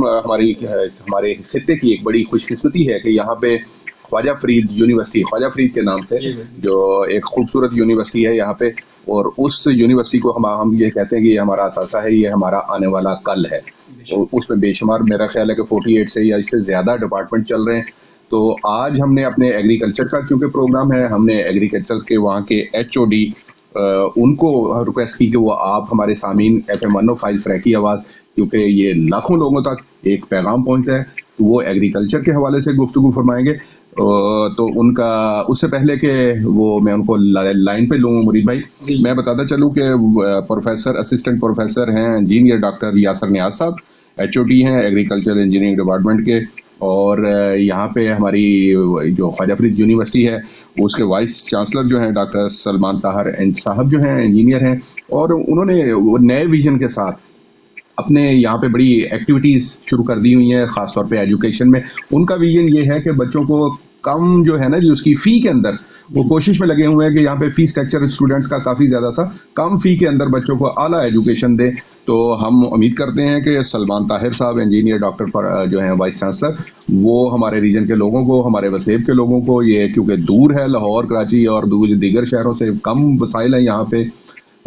ہمارے خطے کی ایک بڑی خوش قسمتی ہے کہ یہاں پہ خواجہ فرید یونیورسٹی، خواجہ فرید کے نام سے جو ایک خوبصورت یونیورسٹی ہے یہاں پہ، اور اس یونیورسٹی کو ہم یہ کہتے ہیں کہ یہ ہمارا اثاثہ ہے، یہ ہمارا آنے والا کل ہے. اس میں بے شمار میرا خیال ہے کہ 48 سے یا اس سے زیادہ ڈپارٹمنٹ چل رہے ہیں. تو آج ہم نے اپنے ایگریکلچر کا کیونکہ پروگرام ہے، ہم نے ایگریکلچر کے وہاں کے HOD ان کو ریکویسٹ کی کہ وہ آپ ہمارے سامعین FM 105 سریکی آواز، کیونکہ یہ لاکھوں لوگوں تک ایک پیغام پہنچتا ہے، تو وہ ایگریکلچر کے حوالے سے گفتگو فرمائیں گے. تو ان کا اس سے پہلے کہ وہ میں ان کو لائن پہ لوں مرید بھائی، میں بتاتا چلوں کہ پروفیسر اسسٹنٹ پروفیسر ہیں انجینئر ڈاکٹر یاسر نیاز صاحب، HOD ہیں ایگریکلچر انجینئرنگ ڈپارٹمنٹ کے، اور یہاں پہ ہماری جو خواجہ فرید یونیورسٹی ہے اس کے وائس چانسلر جو ہیں ڈاکٹر سلمان طاہر صاحب جو ہیں انجینئر ہیں، اور انہوں نے نئے ویژن کے ساتھ اپنے یہاں پہ بڑی ایکٹیویٹیز شروع کر دی ہوئی ہیں، خاص طور پہ ایجوکیشن میں. ان کا ویژن یہ ہے کہ بچوں کو کم جو ہے نا جو اس کی فی کے اندر وہ کوشش میں لگے ہوئے ہیں کہ یہاں پہ فی اسٹرکچر اسٹوڈنٹس کا کافی زیادہ تھا، کم فی کے اندر بچوں کو اعلیٰ ایجوکیشن دیں. تو ہم امید کرتے ہیں کہ سلمان طاہر صاحب انجینئر ڈاکٹر جو ہیں وائس چانسلر، وہ ہمارے ریجن کے لوگوں کو، ہمارے وسیب کے لوگوں کو، یہ کیونکہ دور ہے لاہور کراچی اور دیگر شہروں سے کم وسائل ہیں یہاں پہ،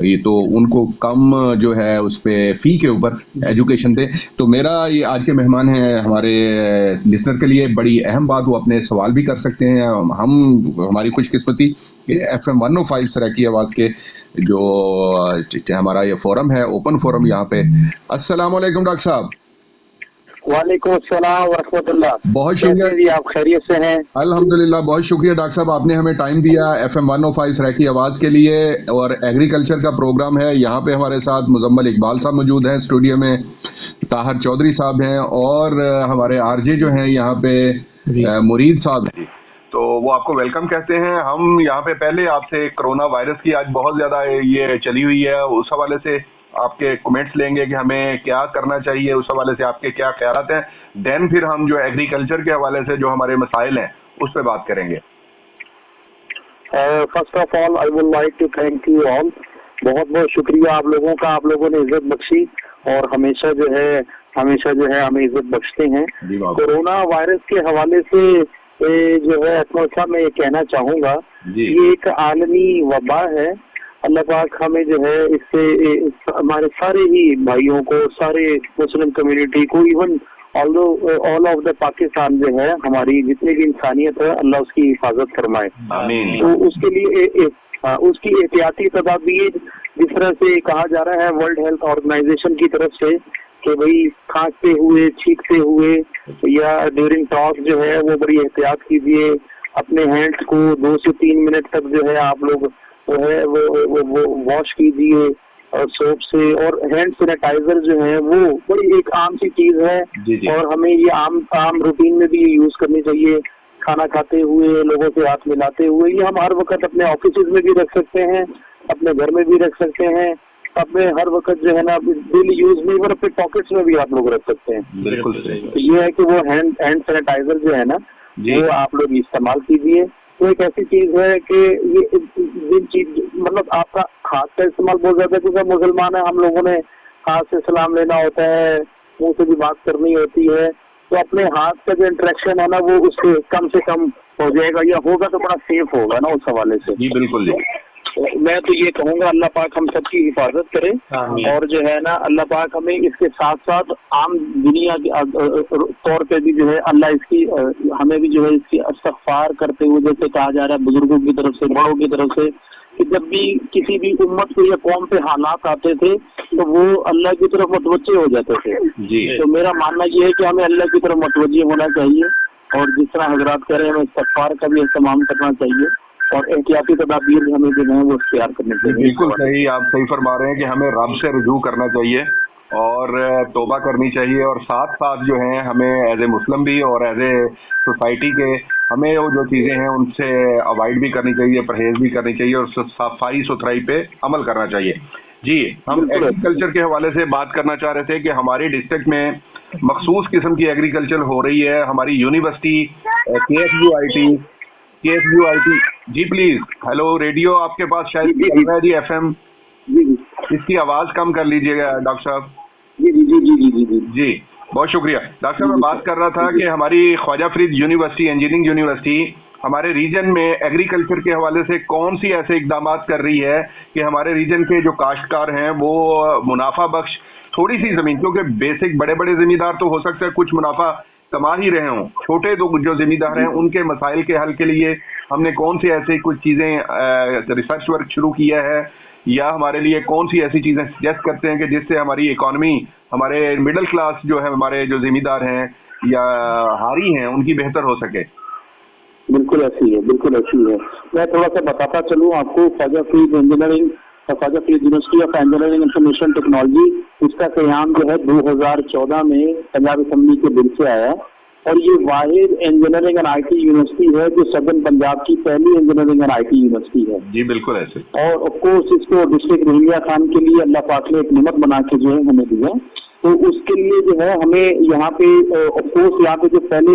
یہ تو ان کو کم جو ہے اس پہ فی کے اوپر ایجوکیشن دے. تو میرا یہ آج کے مہمان ہیں ہمارے لسنر کے لیے بڑی اہم بات، وہ اپنے سوال بھی کر سکتے ہیں. ہماری خوش قسمتی کہ FM 105 سریکی آواز کے جو ہمارا یہ فورم ہے، اوپن فورم یہاں پہ. السلام علیکم ڈاکٹر صاحب. وعلیکم السلام ورحمۃ اللہ. بہت شکریہ جی، آپ خیریت سے ہیں؟ الحمدللہ، بہت شکریہ ڈاکٹر صاحب، آپ نے ہمیں ٹائم دیا FM 105 سریکی آواز کے لیے. اور ایگریکلچر کا پروگرام ہے، یہاں پہ ہمارے ساتھ مزمل اقبال صاحب موجود ہیں اسٹوڈیو میں، طاہر چودھری صاحب ہیں، اور ہمارے RJ جو ہیں یہاں پہ مرید صاحب ہیں. تو وہ آپ کو ویلکم کہتے ہیں. ہم یہاں پہ پہلے آپ سے کرونا وائرس کی آج بہت زیادہ یہ چلی ہوئی ہے، اس حوالے سے آپ کے کمنٹس لیں گے کہ ہمیں کیا کرنا چاہیے، اس حوالے سے آپ کے کیا خیالات ہیں. دین پھر ہم جو ایگریکلچر کے حوالے سے جو ہمارے مسائل ہیں اس پہ بات کریں گے. First of all I would like to thank you all. بہت بہت شکریہ آپ لوگوں کا، آپ لوگوں نے عزت بخشی اور ہمیشہ جو ہے ہمیں عزت بخشتے ہیں. کورونا وائرس کے حوالے سے جو ہے صاحب میں یہ کہنا چاہوں گا، یہ ایک عالمی وبا ہے. اللہ پاک ہمیں جو ہے اس سے ہمارے سارے ہی بھائیوں کو، سارے مسلم کمیونٹی کو، even all of the Pakistan جو ہے، ہماری جتنی بھی انسانیت ہے، اللہ اس کی حفاظت فرمائے. تو اس کے لیے اس کی احتیاطی تدابیر جس طرح سے کہا جا رہا ہے ورلڈ ہیلتھ آرگنائزیشن کی طرف سے کہ بھئی کھانستے ہوئے، چھینکتے ہوئے یا ڈیورنگ ٹاک جو ہے وہ بڑی احتیاط کیجیے. اپنے ہینڈس کو 2 سے 3 منٹ تک جو ہے آپ لوگ وہ ہے وہ واش کیجیے اور سوپ سے. اور ہینڈ سینیٹائزر جو ہے وہ بڑی ایک عام سی چیز ہے، اور ہمیں یہ عام روٹین میں بھی یہ یوز کرنی چاہیے. کھانا کھاتے ہوئے، لوگوں سے ہاتھ ملاتے ہوئے، یہ ہم ہر وقت اپنے آفیسز میں بھی رکھ سکتے ہیں، اپنے گھر میں بھی رکھ سکتے ہیں، اپنے ہر وقت جو ہے نا ڈیلی یوز میں اور اپنے پاکٹس میں بھی آپ لوگ رکھ سکتے ہیں. بالکل. یہ ہے کہ وہ ہینڈ سینیٹائزر جو ہے نا وہ آپ لوگ استعمال کیجیے. تو ایک ایسی چیز ہے کہ یہ چیز مطلب آپ کا ہاتھ کا استعمال بہت زیادہ، کیونکہ مسلمان ہیں، ہم لوگوں نے ہاتھ سے سلام لینا ہوتا ہے، منہ سے بھی بات کرنی ہوتی ہے، تو اپنے ہاتھ کا جو انٹریکشن ہے نا وہ اس سے کم ہو جائے گا، یا ہوگا تو بڑا سیف ہوگا نا اس حوالے سے. جی بالکل. میں تو یہ کہوں گا اللہ پاک ہم سب کی حفاظت کرے، اور جو ہے نا اللہ پاک ہمیں اس کے ساتھ ساتھ عام دنیا کے طور پہ بھی جو ہے اللہ اس کی ہمیں بھی جو ہے اس کی استغفار کرتے ہوئے، جیسے کہا جا رہا ہے بزرگوں کی طرف سے، بڑوں کی طرف سے، کہ جب بھی کسی بھی امت کو یا قوم پہ حالات آتے تھے تو وہ اللہ کی طرف متوجہ ہو جاتے تھے. تو میرا ماننا یہ ہے کہ ہمیں اللہ کی طرف متوجہ ہونا چاہیے، اور جس طرح حضرات کہہ رہے ہیں ہمیں استغفار کا بھی اہتمام کرنا چاہیے، اور احتیاطی تدابیر ہمیں جو ہے وہ اختیار کرنے چاہیے. بالکل صحیح، آپ صحیح فرما رہے ہیں کہ ہمیں رب سے رجوع کرنا چاہیے اور توبہ کرنی چاہیے، اور ساتھ ساتھ جو ہیں ہمیں ایز اے مسلم بھی اور ایز اے سوسائٹی کے ہمیں وہ جو چیزیں ہیں ان سے اوائڈ بھی کرنی چاہیے، پرہیز بھی کرنی چاہیے، اور صفائی ستھرائی پہ عمل کرنا چاہیے. جی، ہم ایگریکلچر کے حوالے سے بات کرنا چاہ رہے تھے کہ ہماری ڈسٹرکٹ میں مخصوص قسم کی ایگریکلچر ہو رہی ہے. ہماری یونیورسٹی KFUIT جی پلیز، ہیلو ریڈیو آپ کے پاس شاید چل رہا ہے جی FM، اس کی آواز کم کر لیجیے گا ڈاکٹر صاحب. جی. बहुत शुक्रिया डॉक्टर साहब। मैं बात कर रहा था कि हमारी Khawaja Farid university, engineering university हमारे रीजन में एग्रीकल्चर के हवाले से कौन सी ऐसे इकदाम कर रही है कि हमारे रीजन के जो काश्तकार हैं वो मुनाफा बख्श थोड़ी सी जमीन, क्योंकि बेसिक बड़े बड़े जिम्मेदार तो हो सकता है कुछ मुनाफा कमा ही रहे हों, छोटे तो जो जिम्मेदार हैं उनके मसाइल के हल के लिए हमने कौन सी ऐसी कुछ चीजें रिसर्च वर्क शुरू किया है, या हमारे लिए कौन सी ऐसी चीजें सजेस्ट करते हैं कि जिससे हमारी इकोनॉमी, हमारे मिडिल क्लास जो है, हमारे जो जिम्मेदार हैं या हारी हैं, उनकी बेहतर हो सके? बिल्कुल ऐसी है, बिल्कुल ऐसी है। मैं थोड़ा सा बताता चलूँ आपको। Khawaja Farid engineering, Khawaja Farid university of engineering information technology, इसका क़याम जो है 2014 में पंजाब असेंबली के बिल से आया, और ये वाहिद इंजीनियरिंग एंड आईटी यूनिवर्सिटी है जो सदर्न पंजाब की पहली इंजीनियरिंग एंड आईटी यूनिवर्सिटी है। जी बिल्कुल ऐसे। और ऑफ कोर्स इसको डिस्ट्रिक्ट रहीमिया खान के लिए अल्लाह पाक ने एक निमत बना के जो है हमें दिया, तो उसके लिए जो है हमें यहाँ पे ऑफ कोर्स यहाँ पे जो पहले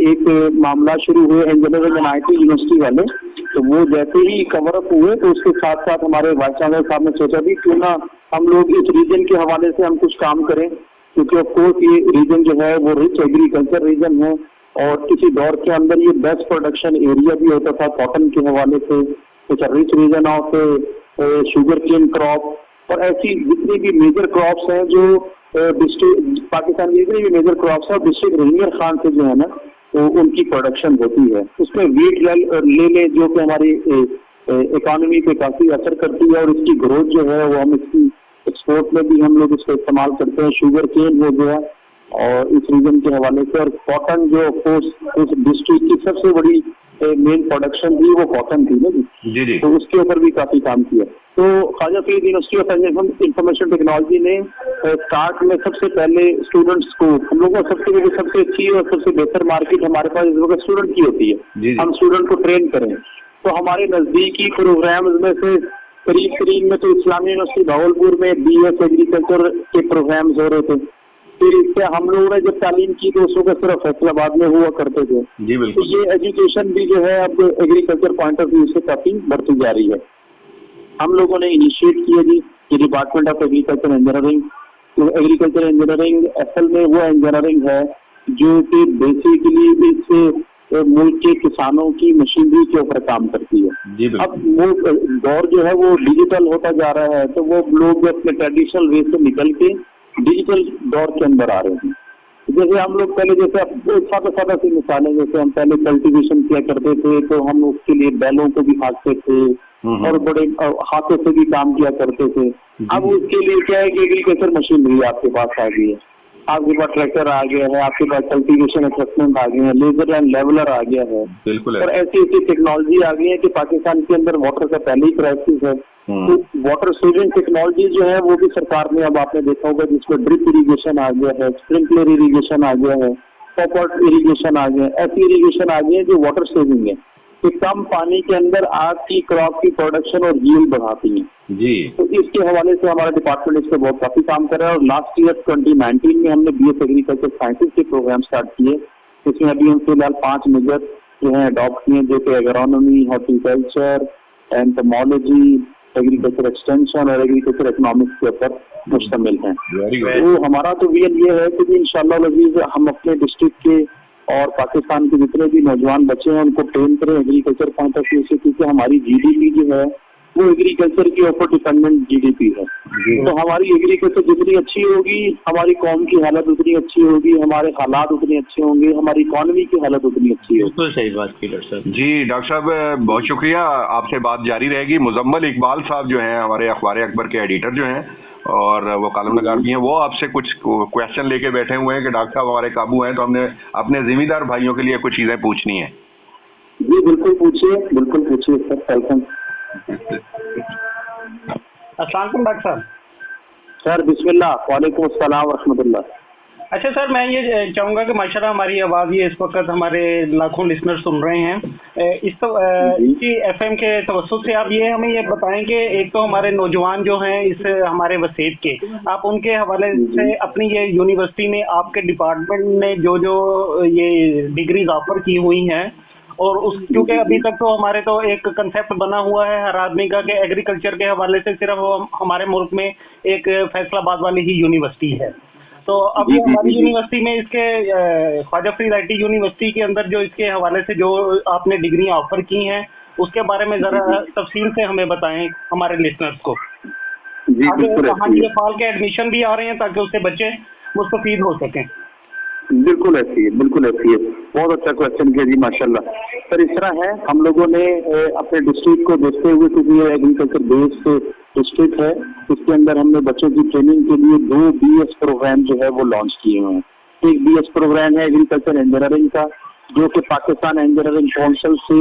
एक मामला शुरू हुए इंजीनियरिंग एंड आईटी यूनिवर्सिटी वाले, तो वो जैसे ही कवर अप हुए तो उसके साथ साथ हमारे वाइस चांसलर साहब ने सोचा भी क्यों ना हम लोग इस रीजन के हवाले से हम कुछ काम करें, क्योंकि ऑफ कोर्स ये रीजन जो है वो रिच एग्रीकल्चर रीजन है, और किसी दौर के अंदर ये बेस्ट प्रोडक्शन एरिया भी होता था कॉटन के हवाले से, कुछ rich region of sugar cane crop, और ऐसी जितनी भी मेजर क्रॉप्स हैं जो डिस्ट्रिक्ट पाकिस्तान की जितनी भी मेजर क्रॉप्स है डिस्ट्रिक्ट रहीमिया खान से जो है ना तो उनकी प्रोडक्शन होती है। उसमें वीट ले जो कि हमारी इकोनॉमी पे काफी असर करती है, और इसकी ग्रोथ जो है वो हम इसकी एक्सपोर्ट में भी हम लोग इसको इस्तेमाल करते हैं। शुगर केन वो जो है और इस रीजन के हवाले से, और कॉटन जो उस डिस्ट्रिक्ट की सबसे बड़ी मेन प्रोडक्शन थी वो कॉटन थी ना जी, तो उसके ऊपर भी काफी काम किया। तो Khawaja Farid university of information technology ने स्टार्ट में सबसे पहले स्टूडेंट्स को, हम लोगों को सबसे अच्छी और सबसे बेहतर मार्केट हमारे पास इस वक्त स्टूडेंट की होती है, हम स्टूडेंट को ट्रेन करें। तो हमारे नजदीकी प्रोग्राम्स में से करीब में तो इस्लामी यूनिवर्सिटी भावलपुर में BS एग्रीकल्चर के प्रोग्राम्स हो रहे थे। फिर इससे हम लोगों ने जब तालीम की तो उसको सिर्फ फैसलाबाद में हुआ करते थे। जी बिल्कुल। तो ये एजुकेशन भी जो है अब एग्रीकल्चर पॉइंट ऑफ व्यू से काफी बढ़ती जा रही है। हम लोगों ने इनिशिएट किया जी ये डिपार्टमेंट ऑफ एग्रीकल्चर इंजीनियरिंग। तो एग्रीकल्चर इंजीनियरिंग असल में वो इंजीनियरिंग है जो कि बेसिकली इस मुल्क के किसानों की मशीनरी के ऊपर काम करती है। अब वो दौर जो है वो डिजिटल होता जा रहा है, तो वो लोग अपने ट्रेडिशनल वे से निकल के डिजिटल दौर के अंदर आ रहे हैं। जैसे हम लोग पहले जैसे सादा सी मिसालें, जैसे हम पहले कल्टीवेशन किया करते थे तो हम उसके लिए बैलों को भी हाँकते थे और बड़े हाथों से भी काम किया करते थे। अब उसके लिए क्या है कि एग्रीकल्चर मशीनरी आपके पास आ गई है, आपके पास ट्रैक्टर आ गया है, आपके पास कल्टीवेशन इक्विपमेंट आ गए हैं, लेजर एंड लेवलर आ गया है, बिल्कुल। और ऐसी टेक्नोलॉजी आ गई है कि पाकिस्तान के अंदर वाटर का पहले ही क्राइसिस है, तो वाटर सेविंग टेक्नोलॉजी जो है वो भी सरकार ने, अब आपने देखा होगा, जिसमें ड्रिप इरिगेशन आ गया है, स्प्रिंकलर इरिगेशन आ गया है, पॉपअप इरिगेशन आ गया है, ऐसी इरिगेशन आ गई है जो वाटर सेविंग है, कि कम पानी के अंदर आपकी क्रॉप की प्रोडक्शन और यील्ड बढ़ाती है जी। तो इसके हवाले से हमारा डिपार्टमेंट इस पर बहुत काफी काम कर रहा है। और लास्ट ईयर 2019 में हमने BS एग्रीकल्चर साइंसेज के प्रोग्राम स्टार्ट किए, इसमें अभी हम फिलहाल 5 मेजर जो है अडॉप्ट किए, जो कि agronomy, horticulture, entomology, agriculture extension और एग्रीकल्चर इकोनॉमिक्स के ऊपर मुश्तमिल है। तो हमारा तो विजन ये है कि इंशाअल्लाह हम अपने डिस्ट्रिक्ट के और पाकिस्तान के जितने भी नौजवान बच्चे हैं उनको ट्रेन करें एग्रीकल्चर पॉइंट ऑफ व्यू से, क्योंकि हमारी GDP जो है वो एग्रीकल्चर के ऊपर डिपेंडेंट GDP है। तो हमारी एग्रीकल्चर जितनी अच्छी होगी हमारी कौम की हालत उतनी अच्छी होगी, हमारे हालात उतने अच्छे होंगे, हमारी इकोनॉमी की हालत उतनी अच्छी होगी। तो सही बात की डॉक्टर साहब। जी डॉक्टर साहब बहुत शुक्रिया, आपसे बात जारी रहेगी। मुजम्मल इकबाल साहब जो हैं हमारे अखबार अकबर के एडिटर जो हैं और वो कॉलम नगार भी हैं, वो आपसे कुछ क्वेश्चन लेके बैठे हुए हैं कि डॉक्टर साहब हमारे काबू हैं, तो हमने अपने जिम्मेदार भाइयों के लिए कुछ चीजें पूछनी है। जी बिल्कुल पूछिए सर, वेलकम। अस्सलाम वालेकुम डॉक्टर साहब। सर बिस्मिल्लाह, वालेकुम अस्सलाम रहमतुल्लाह। अच्छा सर, मैं ये चाहूँगा कि माशाल्लाह हमारी आवाज़ ये इस वक्त हमारे लाखों लिसनर सुन रहे हैं, इसी FM के तवज्जुह से आप ये हमें ये बताएं कि एक तो हमारे नौजवान जो हैं इस हमारे वसीयत के, आप उनके हवाले से अपनी ये यूनिवर्सिटी में आपके डिपार्टमेंट ने जो ये डिग्रीज ऑफर की हुई हैं, और उस क्योंकि अभी तक तो हमारे तो एक कंसेप्ट बना हुआ है हर आदमी का कि एग्रीकल्चर के हवाले से सिर्फ हमारे मुल्क में एक फैसलाबाद वाली ही यूनिवर्सिटी है, तो अभी हमारी यूनिवर्सिटी में इसके ख्वाजा फरीद IT यूनिवर्सिटी के अंदर जो इसके हवाले से जो आपने डिग्री ऑफर की हैं उसके बारे में जरा तफसील से हमें बताएं हमारे लिसनर्स को। आगे कहानी फाल के एडमिशन भी आ रहे हैं ताकि उससे बच्चे मुस्तफीद हो सकें। बिल्कुल ऐसी है, बिल्कुल ऐसी है। बहुत अच्छा क्वेश्चन किया जी, माशाल्लाह। सर इस तरह है, हम लोगों ने अपने डिस्ट्रिक्ट को देखते हुए, क्योंकि ये एग्रीकल्चर बेस्ड डिस्ट्रिक्ट है, इसके अंदर हमने बच्चों की ट्रेनिंग के लिए 2 BS प्रोग्राम जो है वो लॉन्च किए हुए हैं। एक BS प्रोग्राम है एग्रीकल्चर इंजीनियरिंग का, जो कि पाकिस्तान इंजीनियरिंग काउंसिल से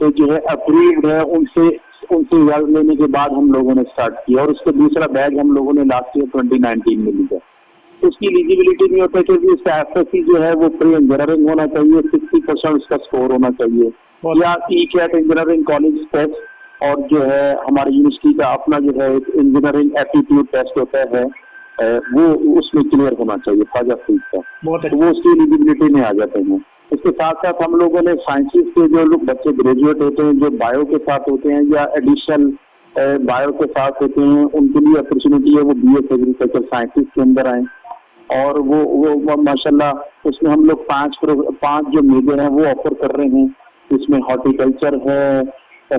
जो है अप्रूव्ड है, उनसे इजाजत लेने के बाद हम लोगों ने स्टार्ट किया। और उसका दूसरा बैच हम लोगों ने लास्ट ईयर 2019 में लिया। उसकी एलिजिबिलिटी नहीं होता क्योंकि इसका FSC जो है वो प्री इंजीनियरिंग होना चाहिए, 60% उसका स्कोर होना चाहिए, या ECAT इंजीनियरिंग कॉलेज टेस्ट, और जो है हमारी यूनिवर्सिटी का अपना जो है इंजीनियरिंग एप्टीट्यूड टेस्ट होता है वो उसमें क्लियर होना चाहिए ख्वाजा फरीद का, तो वो उसकी एलिजिबिलिटी में आ जाते हैं। इसके साथ साथ हम लोगों ने साइंसेस के जो लोग बच्चे ग्रेजुएट होते हैं, जो बायो के साथ होते हैं या एडिशनल बायो के साथ होते हैं, उनके लिए अपॉर्चुनिटी है वो BS एग्रीकल्चर साइंसेस के अंदर आए। और वो माशाल्लाह उसमें हम लोग 5 जो मेजर हैं वो ऑफर कर रहे हैं। इसमें हॉर्टिकल्चर है,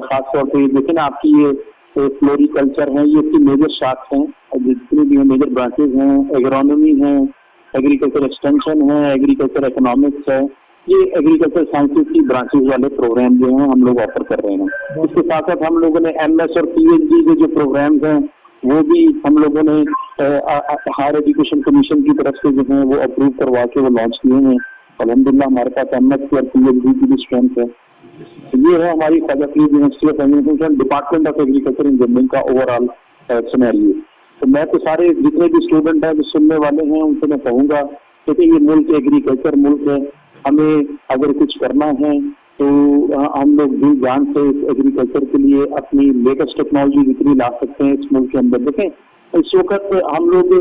खासतौर पे लेकिन आपकी ये फ्लोरिकल्चर है, ये इसकी मेजर शाख्स हैं, जितनी भी मेजर ब्रांचेज हैं, एग्रोनॉमी है, एग्रीकल्चर एक्सटेंशन है, एग्रीकल्चर इकोनॉमिक्स है, ये एग्रीकल्चर साइंसेज की ब्रांचेज वाले प्रोग्राम जो हैं हम लोग ऑफर कर रहे हैं। इसके साथ साथ हम लोगों ने MS और PhD के जो प्रोग्राम्स हैं वो भी हम लोगों ने हायर एजुकेशन कमीशन की तरफ से जो है वो अप्रूव करवा के वो लॉन्च किए हैं। अल्हम्दुलिल्लाह हमारे पास MS और PhD की भी स्ट्रेंथ है। ये है हमारी Khawaja Farid university of agriculture department of agriculture engineering का ओवरऑल सिनेरियो। तो मैं तो सारे जितने भी स्टूडेंट हैं जो सुनने वाले हैं उनसे मैं कहूँगा क्योंकि ये मुल्क एग्रीकल्चर मुल्क है, हमें अगर कुछ करना है तो हम लोग भी जान से एग्रीकल्चर के लिए अपनी लेटेस्ट टेक्नोलॉजी जितनी ला सकते हैं इस मुल्क के अंदर। देखें इस वक्त हम लोग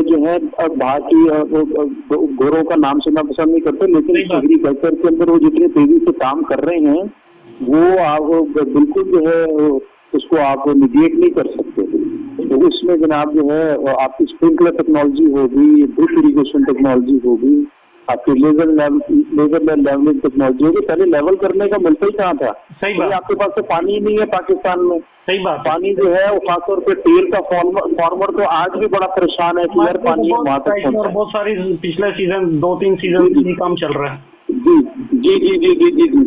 जो है बाहर की गोरों का नाम सुनना पसंद नहीं करते, लेकिन एग्रीकल्चर के अंदर वो जितनी तेजी से काम कर रहे हैं वो आप बिल्कुल जो है उसको आप निगेट नहीं कर सकते। तो उसमें जनाब जो है आपकी स्प्रिंकलर टेक्नोलॉजी होगी, ड्रिप इरिगेशन टेक्नोलॉजी होगी, आपकी लेजर लेवलिंग टेक्नोलॉजी होगी। पहले लेवल करने का मिलता ही कहाँ था, सही बात। आपके पास तो पानी ही नहीं है पाकिस्तान में, सही बात। पानी जो है वो खासतौर पे तेल का फार्मर तो आज भी बड़ा परेशान है कि यार पानी वहाँ तक और बहुत सारी पिछले सीजन 2-3 सीजन ही काम चल रहा है। जी जी जी जी जी जी जी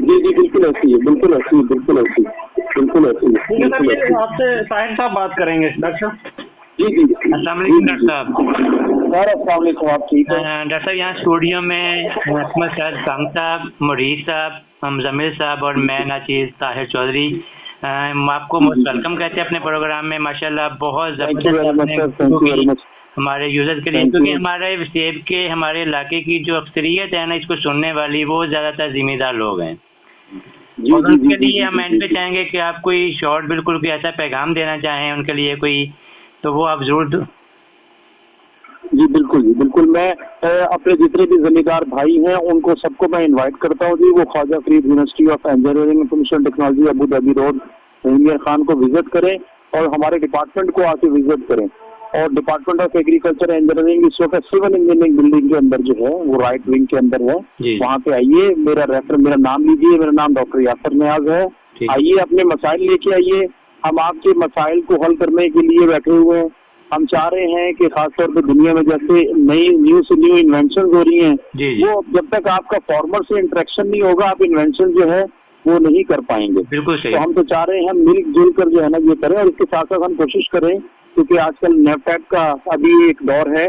जी जी बिल्कुल ऐसी है, बिल्कुल ऐसी है, बिल्कुल ऐसी, बिल्कुल ऐसी है। आपसे साहिर साहब बात करेंगे। डॉक्टर साहब जी जी अस्सलाम वालेकुम। डॉक्टर साहब अस्सलाम वालेकुम, आप ठीक है? डॉक्टर साहब यहाँ स्टूडियो में अहमद साहब, साहब, मुरीद साहब, मुजम्मिल साहब और मैं नाचीज ताहिर चौधरी आपको मोस्ट वेलकम कहते हैं अपने प्रोग्राम में। माशाल्लाह बहुत जबरदस्त हमारे यूजर्स के लिए, क्योंकि हमारे सेब के हमारे इलाके की जो अक्सरियत है ना इसको सुनने वाली वो ज्यादातर जिम्मेदार लोग हैं, और उनके लिए हम एंड पे चाहेंगे कि आप कोई शॉर्ट बिल्कुल कोई ऐसा पैगाम देना चाहें उनके लिए कोई, तो वो आप जरूर दो। जी बिल्कुल। मैं अपने जितने भी जिम्मेदार भाई हैं उनको सबको मैं इनवाइट करता हूँ जी, वो Khawaja Farid university of engineering information technology Abu Dhabi road engineer Khan को विजिट करें और हमारे डिपार्टमेंट को आके विजिट करें। और डिपार्टमेंट ऑफ एग्रीकल्चर इंजीनियरिंग इस वक्त सिविल इंजीनियरिंग बिल्डिंग के अंदर जो है वो राइट विंग के अंदर है, वहाँ पे आइए। मेरा नाम लीजिए, मेरा नाम डॉक्टर यासर नियाज है। आइए अपने मसाइल लेके आइए, हम आपके मसाइल को हल करने के लिए बैठे हुए हैं। हम चाह रहे हैं कि खासतौर पर दुनिया में जैसे न्यू से न्यू इन्वेंशन हो रही हैं, वो जब तक आपका फार्मर से इंटरेक्शन नहीं होगा आप इन्वेंशन जो है वो नहीं कर पाएंगे। बिल्कुल सही। तो हम तो चाह रहे हैं हम मिलजुल कर जो है ना ये करें, और इसके साथ साथ हम कोशिश करें क्योंकि आजकल नेफटेक का अभी एक दौर है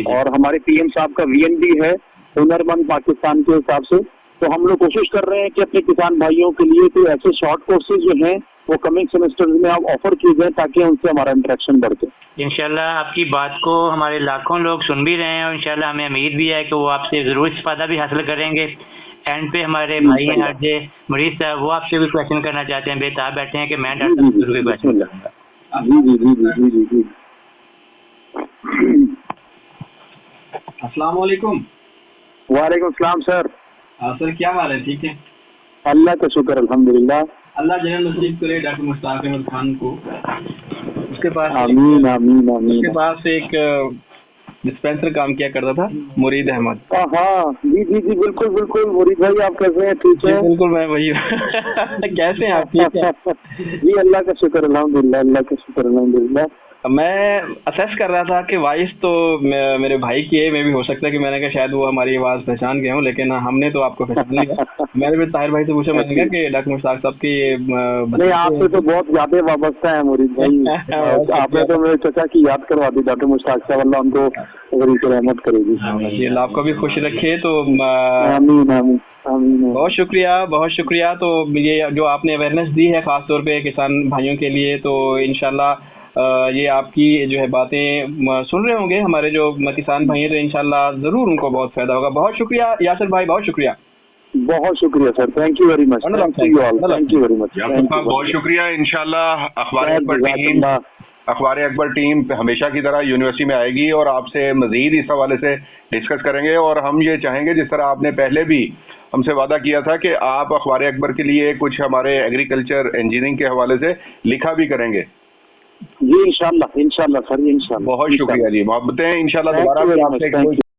और हमारे PM साहब का VNB है हुनरमंद पाकिस्तान के हिसाब से, तो हम लोग कोशिश कर रहे हैं कि अपने किसान भाइयों के लिए कोई ऐसे शॉर्ट कोर्सेज जो हैं वो कमिंग सेमेस्टर्स में आप ऑफर किए जाए ताकि उनसे हमारा इंटरेक्शन बढ़े। इंशाल्लाह आपकी बात को हमारे लाखों लोग सुन भी रहे हैं और इंशाल्लाह हमें उम्मीद भी है कि वो आपसे जरूर इस्तेफादा भी हासिल करेंगे। एंड पे हमारे भाई हैं आरजे मुरीद साहब, वो आपसे भी क्वेश्चन करना चाहते हैं, बेताब बैठे हैं कि मैं डॉक्टर साहब से क्वेश्चन करूंगा। जी। अस्सलाम वालेकुम। वालेकुम सलाम सर। सर क्या हाल है? ठीक है, अल्लाह का शुक्र अल्हम्दुलिल्लाह। अल्लाह जन्नत नसीब करे डॉक्टर मुश्ताक अहमद खान को। उसके पास आमीन आमीन आमीन। उसके पास एक डिस्पेंसर काम किया करता था, मुरीद अहमद। हाँ जी जी जी, बिल्कुल बिल्कुल। मुरीद भाई आप कैसे हैं? ठीक है? बिल्कुल मैं वही कैसे हैं आप? ठीक है जी, अल्लाह का शुक्र, अल्हम्दुलिल्लाह, अल्लाह का शुक्र, अल्हम्दुलिल्लाह। मैं असेस कर रहा था कि वॉइस तो मेरे भाई की है, मे भी हो सकता है कि मैंने कहा शायद वो हमारी आवाज़ पहचान गए हों, लेकिन हमने तो आपको पहचान लिया। मैंने भी ताहिर भाई से पूछा, मैंने कहा कि डॉक्टर मुश्ताक साहब की नहीं, आपसे तो बहुत ज्यादा वाबस्ता है मुरीद भाई। आपने तो मेरे चचा की याद करवा दी डॉक्टर मुश्ताक साहब, अल्लाह उनको रहमत करेगी। जी, अल्लाह आपको भी खुश रखे। तो आमीन आमीन आमीन। बहुत शुक्रिया, बहुत शुक्रिया। तो ये जो आपने अवेयरनेस दी है खास तौर पे किसान भाइयों के लिए, तो इंशाल्लाह ये आपकी जो है बातें सुन रहे होंगे हमारे जो किसान भाई हैं, तो इंशाल्लाह जरूर उनको बहुत फायदा होगा। बहुत शुक्रिया यासिर भाई, बहुत शुक्रिया। बहुत शुक्रिया sir, thank you very much, thank you all, thank you very much. बहुत शुक्रिया। इंशाल्लाह अखबार अकबर टीम हमेशा की तरह यूनिवर्सिटी में आएगी और आपसे मजीद इस हवाले से डिस्कस करेंगे। और हम ये चाहेंगे, जिस तरह आपने पहले भी हमसे वादा किया था, कि आप अखबार अकबर के लिए कुछ हमारे एग्रीकल्चर इंजीनियरिंग के हवाले से लिखा भी करेंगे। जी इंशाल्लाह, इंशाल्लाह सर, इंशाल्लाह। बहुत शुक्रिया जी, मोहब्बतें। इंशाल्लाह दोबारा